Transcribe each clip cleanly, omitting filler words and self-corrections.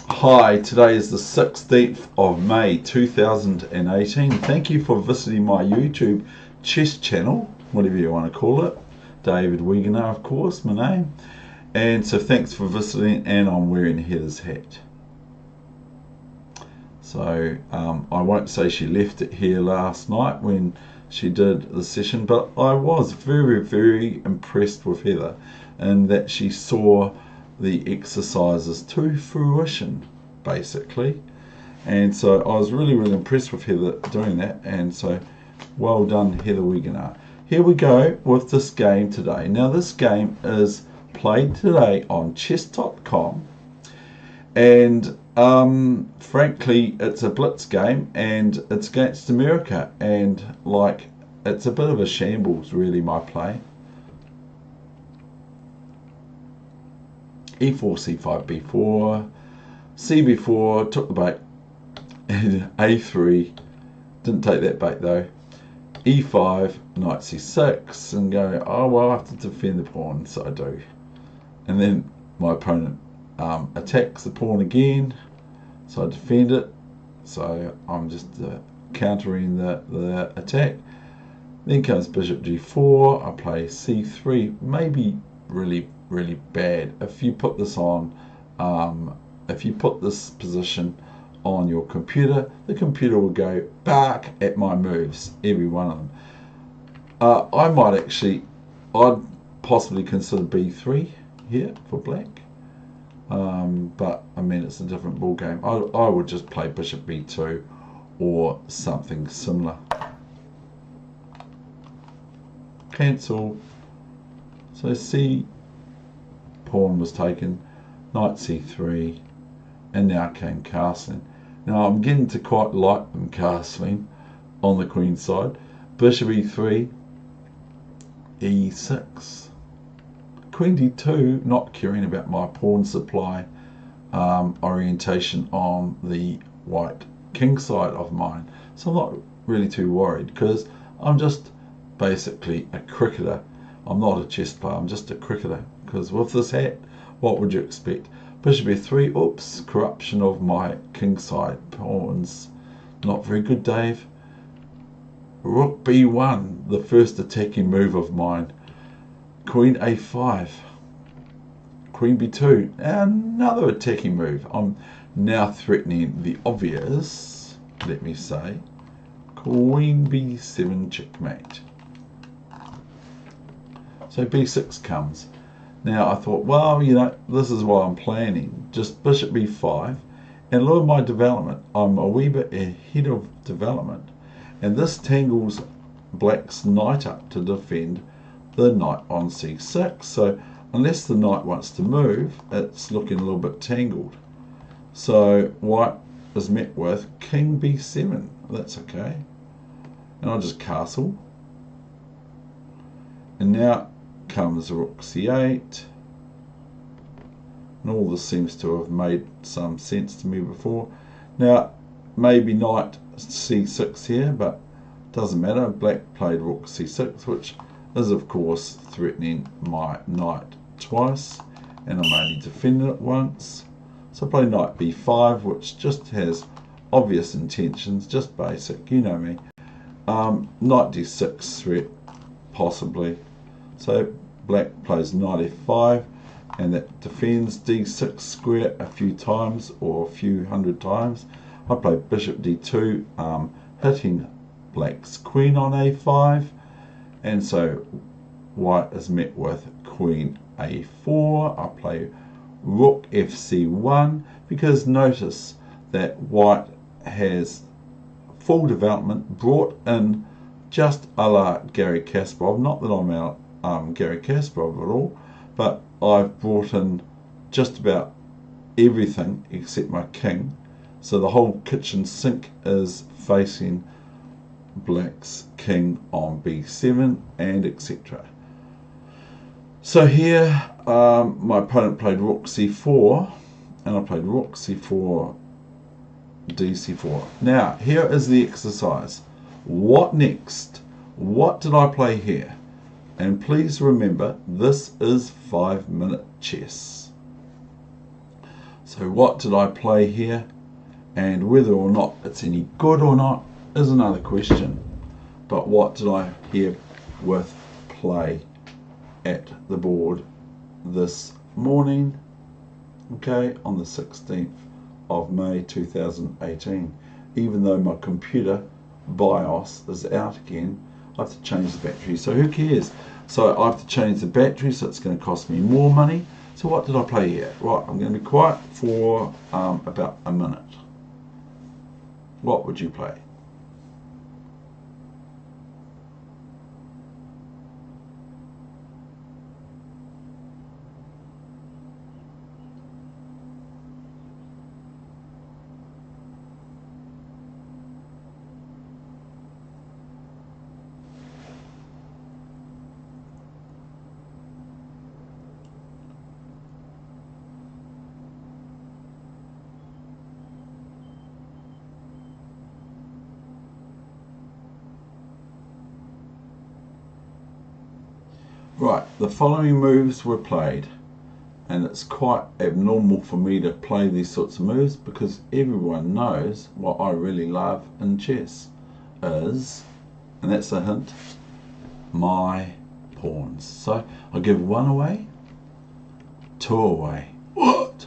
Hi, today is the 16th of May 2018. Thank you for visiting my YouTube chess channel, whatever you want to call it. David Weegenaar, of course, my name. And so thanks for visiting, and I'm wearing Heather's hat. So I won't say she left it here last night when she did the session, but I was very, very impressed with Heather and that she saw the exercises to fruition, basically. And so I was really, really impressed with Heather doing that, and so well done, Heather Weegenaar. Here we go with this game today. Now this game is played today on chess.com, and frankly it's a blitz game and it's against America, and like it's a bit of a shambles really, my play. E4, C5, B4, CB4, took the bait, and A3, didn't take that bait though, E5, knight C6, and go, oh well, I have to defend the pawn, so I do. And then my opponent attacks the pawn again, so I defend it, so I'm just countering the attack. Then comes bishop G4, I play C3, maybe really bad. If you put this on, if you put this position on your computer, the computer will go back at my moves, every one of them. I'd possibly consider B3 here for black, but I mean it's a different ball game. I would just play bishop B2 or something similar. Cancel. So C pawn was taken, knight C3, and now came castling. Now I'm getting to quite like them castling on the queen side. Bishop E3, E6, queen D2, not caring about my pawn supply orientation on the white king side of mine. So I'm not really too worried because I'm just basically a cricketer. I'm not a chess player, I'm just a cricketer, because with this hat, what would you expect? Bishop F3, oops, corruption of my kingside pawns. Not very good, Dave. Rook B1, the first attacking move of mine. Queen A5. Queen B2, another attacking move. I'm now threatening the obvious, let me say. Queen B7 checkmate. So B6 comes. Now I thought, well, you know, this is what I'm planning. Just bishop B5, and look at my development. I'm a wee bit ahead of development, and this tangles black's knight up to defend the knight on C6. So unless the knight wants to move, it's looking a little bit tangled. So white is met with king B7. That's okay, and I'll just castle. And now comes rook C8, and all this seems to have made some sense to me before. Now maybe knight C6 here, but doesn't matter. Black played rook C6, which is of course threatening my knight twice, and I'm only defending it once. So I play knight B5, which just has obvious intentions, just basic, you know me. Knight D6 threat, possibly. So black plays knight F5, and that defends D6 square a few times, or a few hundred times. I play bishop D2, hitting black's queen on A5, and so white is met with queen A4. I play rook FC1, because notice that white has full development, brought in just a la Gary Kasparov. Not that I'm out Gary Kasparov at all, but I've brought in just about everything except my king. So the whole kitchen sink is facing black's king on B7, and etc. So here my opponent played rook C4, and I played rook C4, DC4. Now here is the exercise. What next? What did I play here? And please remember, this is 5-minute chess. So So what did I play here? And whether or not it's any good or not is another question. But what did I herewith play at the board this morning? Okay, on the 16th of May 2018. Even though my computer BIOS is out again, I have to change the battery. So who cares? So I have to change the battery, so it's going to cost me more money. So what did I play here? Right, I'm going to be quiet for about a minute. What would you play? Right, the following moves were played, and it's quite abnormal for me to play these sorts of moves because everyone knows what I really love in chess is, and that's a hint, my pawns. So I give one away, two away. What?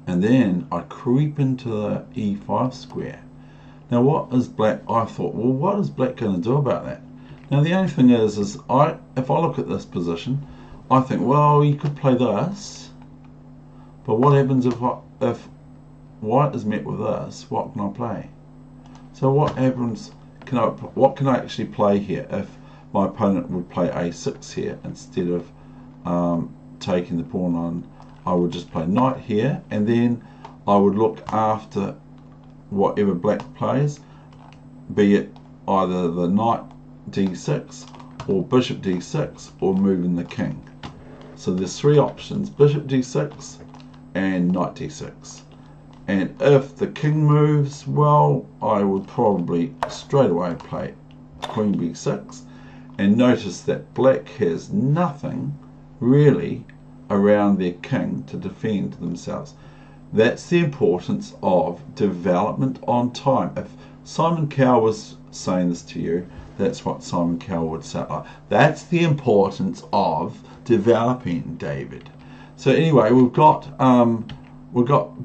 And then I creep into the e5 square. Now what is black? I thought, well, what is black going to do about that? Now the only thing is if I look at this position, I think, well, you could play this, but what happens if white is met with this? What can I play? So what happens? What can I actually play here if my opponent would play a6 here instead of taking the pawn on? I would just play knight here, and then I would look after whatever black plays, be it either the knight d6 or bishop d6 or moving the king. So there's three options: bishop d6 and knight d6. And if the king moves, well, I would probably straight away play queen b6. And notice that black has nothing really around their king to defend themselves. That's the importance of development on time. If Simon Cowell was saying this to you, that's what Simon Cowell would say. That's the importance of developing, David. So anyway, we've got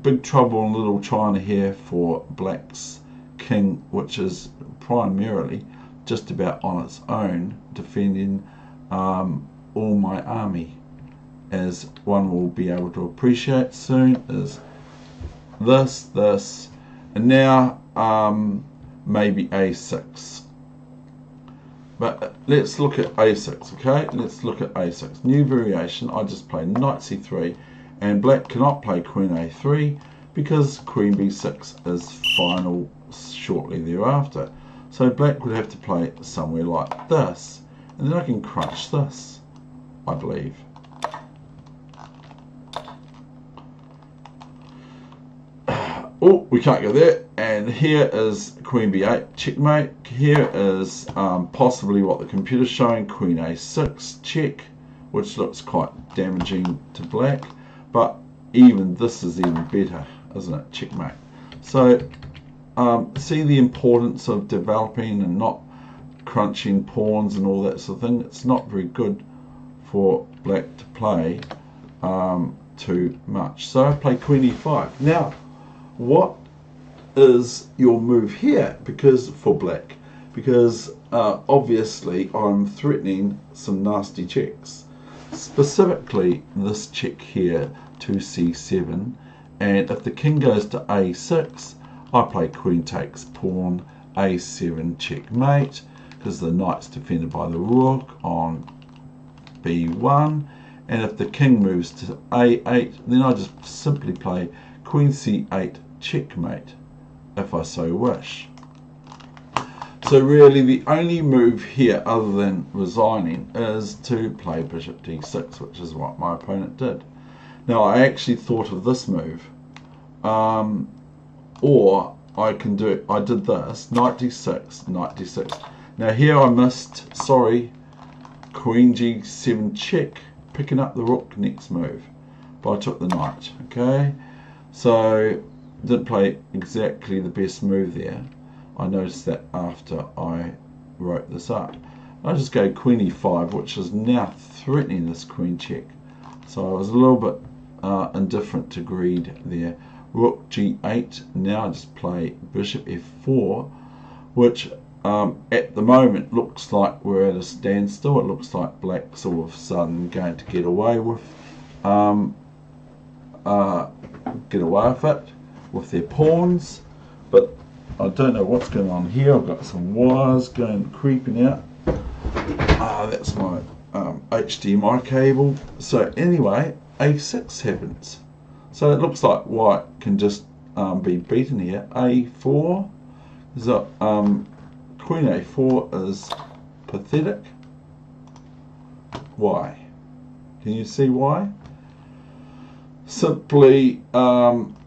big trouble in Little China here for black's king, which is primarily just about on its own, defending all my army. As one will be able to appreciate soon, is this, and now maybe a6. But let's look at a6, okay? Let's look at a6. New variation, I just play knight c3, and black cannot play queen a3 because queen b6 is final shortly thereafter. So black would have to play somewhere like this, and then I can crunch this, I believe. Oh, we can't go there. And here is queen b8, checkmate. Here is possibly what the computer's showing, queen a6, check, which looks quite damaging to black. But even this is even better, isn't it? Checkmate. So see the importance of developing and not crunching pawns and all that sort of thing. It's not very good for black to play too much. So I play queen e5. Now, what is your move here? Because for black, because obviously I'm threatening some nasty checks, specifically this check here to c7, and if the king goes to a6, I play queen takes pawn, a7 checkmate, because the knight's defended by the rook on b1, and if the king moves to a8, then I just simply play queen c8 checkmate if I so wish. So really the only move here other than resigning is to play bishop d6, which is what my opponent did. Now I actually thought of this move, or I can do it, I did this, knight d6, knight d6. Now here I missed, sorry, queen g7 check, picking up the rook next move. but I took the knight. Okay, so didn't play exactly the best move there. I noticed that after I wrote this up. I just go queen e5, which is now threatening this queen check. So I was a little bit indifferent to greed there. Rook g8. Now I just play bishop f4, which at the moment looks like we're at a standstill. It looks like black's all of a sudden going to get away with it with their pawns, but I don't know what's going on here. I've got some wires creeping out. That's my HDMI cable. So anyway, a6 happens. So it looks like white can just be beaten here. a4 is queen a4 is pathetic. Why? Can you see why? Simply,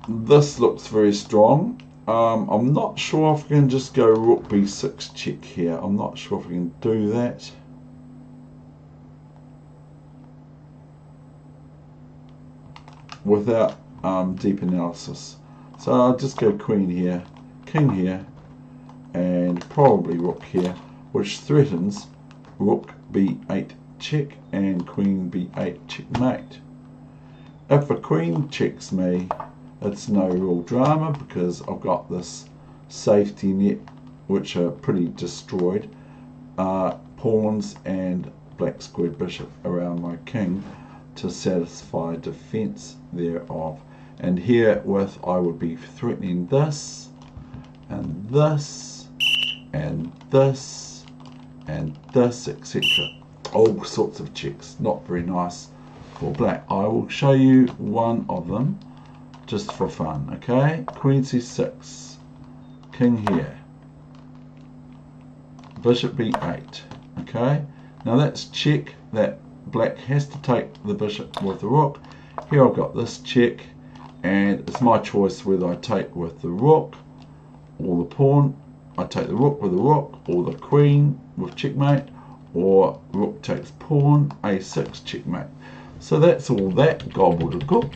this looks very strong. I'm not sure if I can just go rook b6 check here. I'm not sure if I can do that. Without deep analysis. So I'll just go queen here, king here, and probably rook here, which threatens rook b8 check and queen b8 checkmate. If a queen checks me, it's no real drama because I've got this safety net which are pretty destroyed. Pawns and black squared bishop around my king to satisfy defense thereof. And herewith I would be threatening this and this and this and this, etc. All sorts of checks. Not very nice for black. I will show you one of them just for fun. Okay, queen c6, king here, bishop b8. Okay, now that's check. That black has to take the bishop with the rook. Here I've got this check, and it's my choice whether I take with the rook or the pawn. I take the rook with the rook, or the queen with checkmate, or rook takes pawn, a6 checkmate. So that's all that gobbledygook.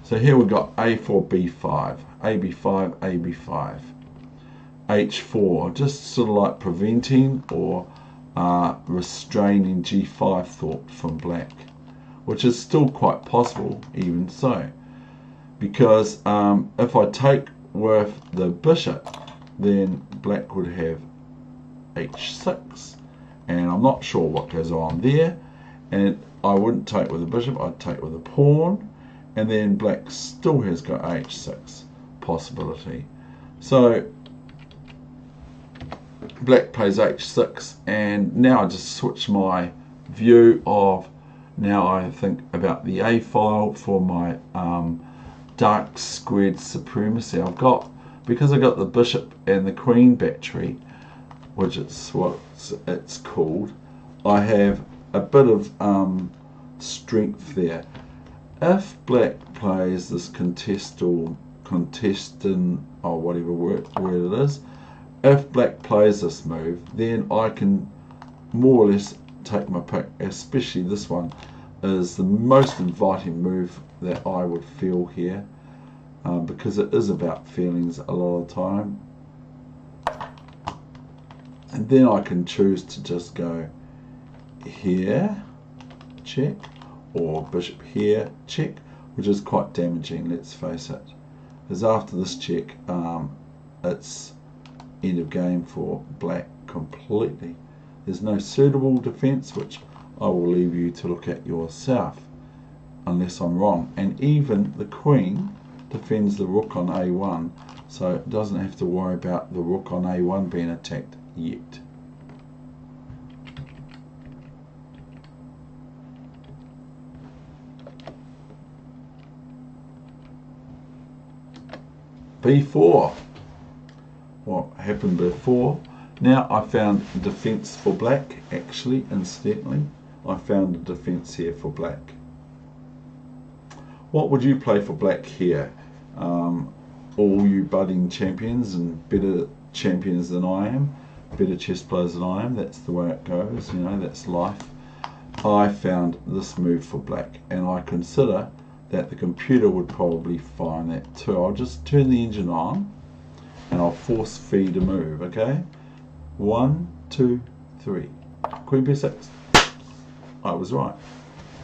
So here we've got a4, b5, ab5, ab5, h4, just sort of like preventing or restraining g5 thought from black, which is still quite possible even so, because if I take with the bishop, then black would have h6, and I'm not sure what goes on there, and I wouldn't take with the bishop, I'd take with the pawn, and then black still has got h6 possibility. So black plays h6, and now I just switch my view of, now I think about the a file for my dark squared supremacy. I've got, because I got the bishop and the queen battery, which is what it's called, I have a bit of strength there. If black plays this contestant, or whatever word it is, if black plays this move, then I can more or less take my pick, especially this one is the most inviting move that I would feel here, because it is about feelings a lot of the time. And then I can choose to just go here, check, or bishop here, check, which is quite damaging, let's face it. Because after this check, it's end of game for black completely. There's no suitable defense, which I will leave you to look at yourself, unless I'm wrong. And even the queen defends the rook on a1, so it doesn't have to worry about the rook on a1 being attacked yet. b4. What happened before? Now I found defense for black. Actually, incidentally, I found a defense here for black. What would you play for black here? All you budding champions and better champions than I am, better chess players than I am. That's the way it goes. You know, that's life. I found this move for black, and I consider that the computer would probably find that too. I'll just turn the engine on and I'll force feed a move, okay? 1, 2, 3. Queen b6. I was right.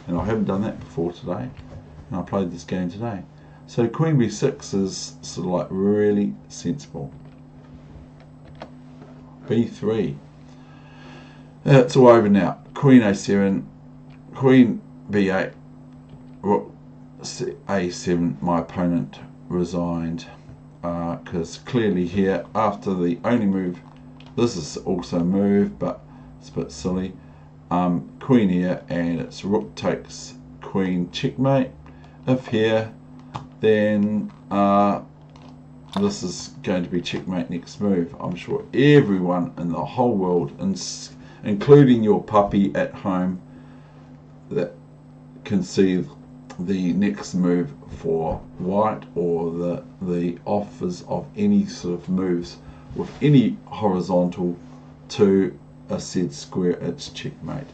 And I haven't done that before today. And I played this game today. So Queen b6 is sort of like really sensible. b3. It's all over now. Queen a7, Queen b8, Rook a7. My opponent resigned because clearly here, after the only move, this is also a move, but it's a bit silly. Queen here, and it's rook takes queen checkmate. If here, then this is going to be checkmate next move. I'm sure everyone in the whole world, including your puppy at home, that can see the next move for white, or the offers of any sort of moves with any horizontal to a said square, it's checkmate.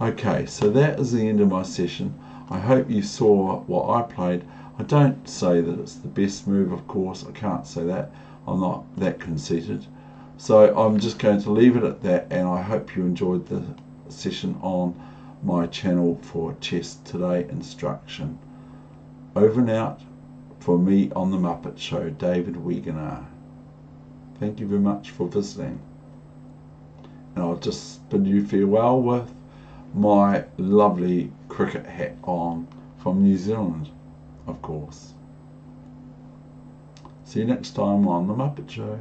Okay, so that is the end of my session. I hope you saw what I played. I don't say that it's the best move, of course. I can't say that. I'm not that conceited. So I'm just going to leave it at that, and I hope you enjoyed the session on my channel for Chess Today instruction. Over and out for me on the Muppet Show, David Weegenaar. Thank you very much for visiting. And I'll just bid you farewell with my lovely cricket hat on from New Zealand, of course. See you next time on the Muppet Show.